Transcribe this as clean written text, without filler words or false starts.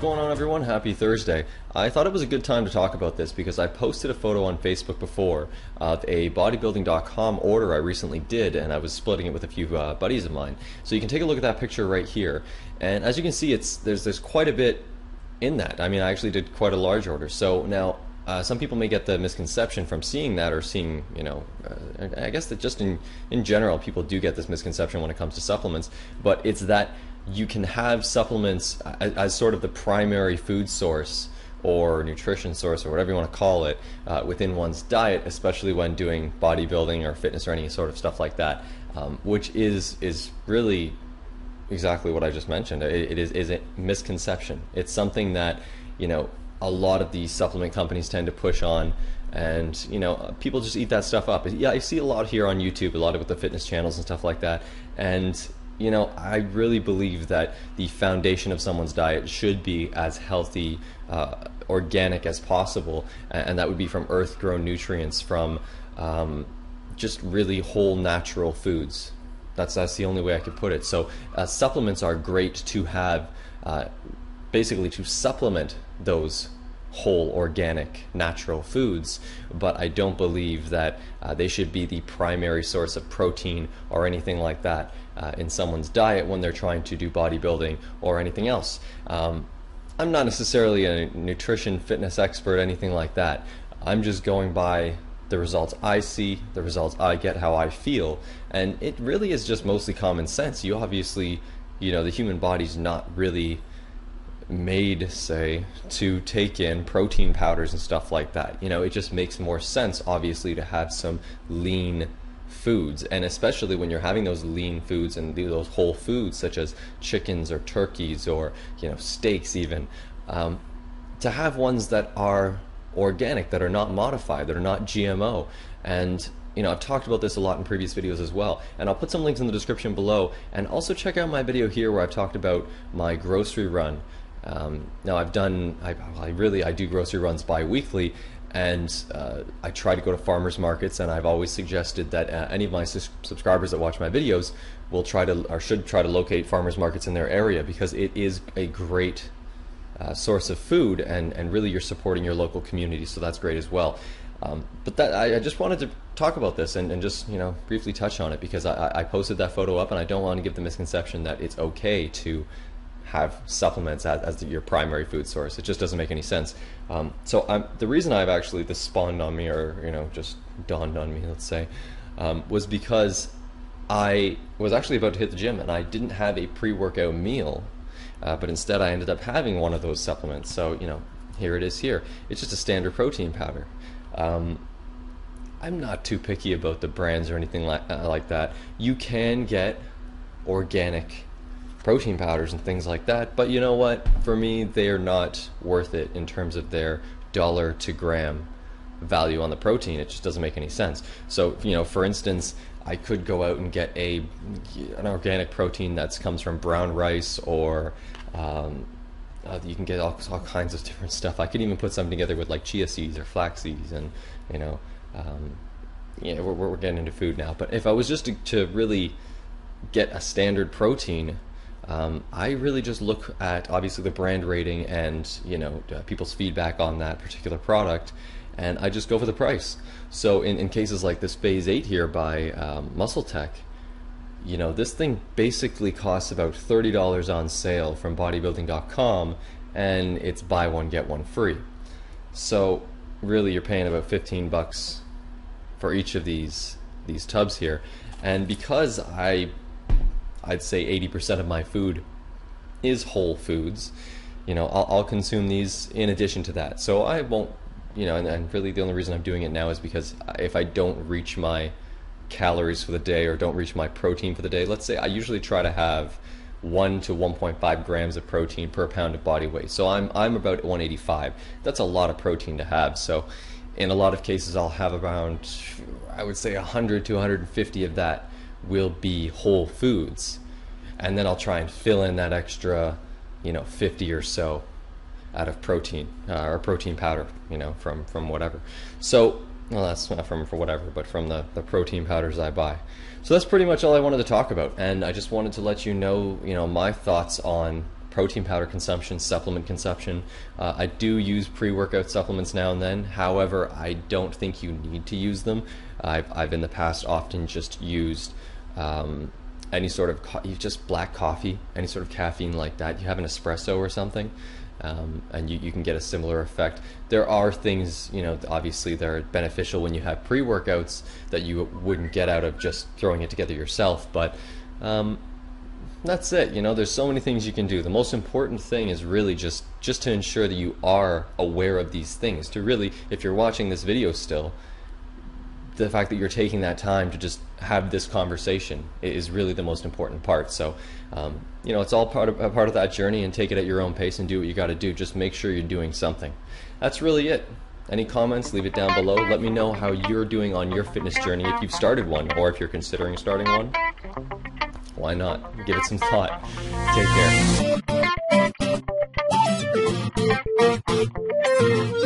going on, everyone? Happy Thursday. I thought it was a good time to talk about this because I posted a photo on Facebook before of a bodybuilding.com order I recently did, and I was splitting it with a few buddies of mine. So you can take a look at that picture right here, and as you can see, there's quite a bit in that. I mean, I actually did quite a large order. So now some people may get the misconception from seeing that, or seeing, I guess that just in general, people do get this misconception when it comes to supplements, but it's that you can have supplements as sort of the primary food source or nutrition source or whatever you want to call it within one's diet, especially when doing bodybuilding or fitness or any sort of stuff like that, which is really exactly what I just mentioned. It is a misconception. It's something that, a lot of these supplement companies tend to push on, and people just eat that stuff up. Yeah, I see a lot here on YouTube, a lot of with the fitness channels and stuff like that, and I really believe that the foundation of someone's diet should be as healthy, organic as possible, and that would be from earth-grown nutrients, from just really whole natural foods. That's the only way I could put it. So supplements are great to have, basically to supplement those whole, organic, natural foods, but I don't believe that they should be the primary source of protein or anything like that in someone's diet when they're trying to do bodybuilding or anything else. I'm not necessarily a nutrition fitness expert, anything like that. I'm just going by the results I see, the results I get, how I feel, and it really is just mostly common sense. You obviously, the human body's not really made, say, to take in protein powders and stuff like that. It just makes more sense, obviously, to have some lean foods, and especially when you're having those lean foods and those whole foods such as chickens or turkeys or steaks even, to have ones that are organic, that are not modified, that are not GMO. And I've talked about this a lot in previous videos as well, and I'll put some links in the description below, and also check out my video here where I've talked about my grocery run. Now I do grocery runs bi-weekly, and I try to go to farmers markets, and I've always suggested that any of my subscribers that watch my videos should try to locate farmers markets in their area, because it is a great source of food, and really you're supporting your local community, so that's great as well. But I just wanted to talk about this and just briefly touch on it, because I posted that photo up, and I don't want to give the misconception that it's okay to have supplements as your primary food source. It just doesn't make any sense. So the reason this spawned on me, or just dawned on me, let's say, was because I was actually about to hit the gym, and I didn't have a pre-workout meal, but instead I ended up having one of those supplements. So here it is here. It's just a standard protein powder. I'm not too picky about the brands or anything like that. You can get organic protein powders and things like that, but you know what? For me, they are not worth it in terms of their dollar to gram value on the protein. It just doesn't make any sense. So, for instance, I could go out and get an organic protein that comes from brown rice, or you can get all kinds of different stuff. I could even put something together with like chia seeds or flax seeds, and we're getting into food now. But if I was just to really get a standard protein, I really just look at obviously the brand rating and people's feedback on that particular product, and I just go for the price. So in cases like this Phase 8 here by Muscle Tech, this thing basically costs about $30 on sale from bodybuilding.com, and it's buy one get one free. So really you're paying about 15 bucks for each of these tubs here. And because I'd say 80% of my food is whole foods, I'll consume these in addition to that. So I won't, and really the only reason I'm doing it now is because if I don't reach my calories for the day, or don't reach my protein for the day, let's say I usually try to have 1 to 1.5 grams of protein per pound of body weight. So I'm about 185. That's a lot of protein to have. So in a lot of cases I'll have around, I would say 100 to 150 of that will be whole foods, and then I'll try and fill in that extra 50 or so out of protein, or protein powder, from whatever. So well, that's not from for whatever, but from the protein powders I buy. So that's pretty much all I wanted to talk about, and I just wanted to let you know my thoughts on protein powder consumption, supplement consumption. I do use pre-workout supplements now and then. However, I don't think you need to use them. I've in the past often just used any sort of just black coffee, any sort of caffeine like that. You have an espresso or something, and you can get a similar effect. There are things, you know, obviously that are beneficial when you have pre-workouts that you wouldn't get out of just throwing it together yourself, but that's it. You know, there's so many things you can do. The most important thing is really just to ensure that you are aware of these things. To really, if you're watching this video still, the fact that you're taking that time to just have this conversation is really the most important part. So, you know, it's all part of that journey, and take it at your own pace and do what you got to do. Just make sure you're doing something. That's really it. Any comments, leave it down below. Let me know how you're doing on your fitness journey, if you've started one, or if you're considering starting one. Why not? Give it some thought. Take care.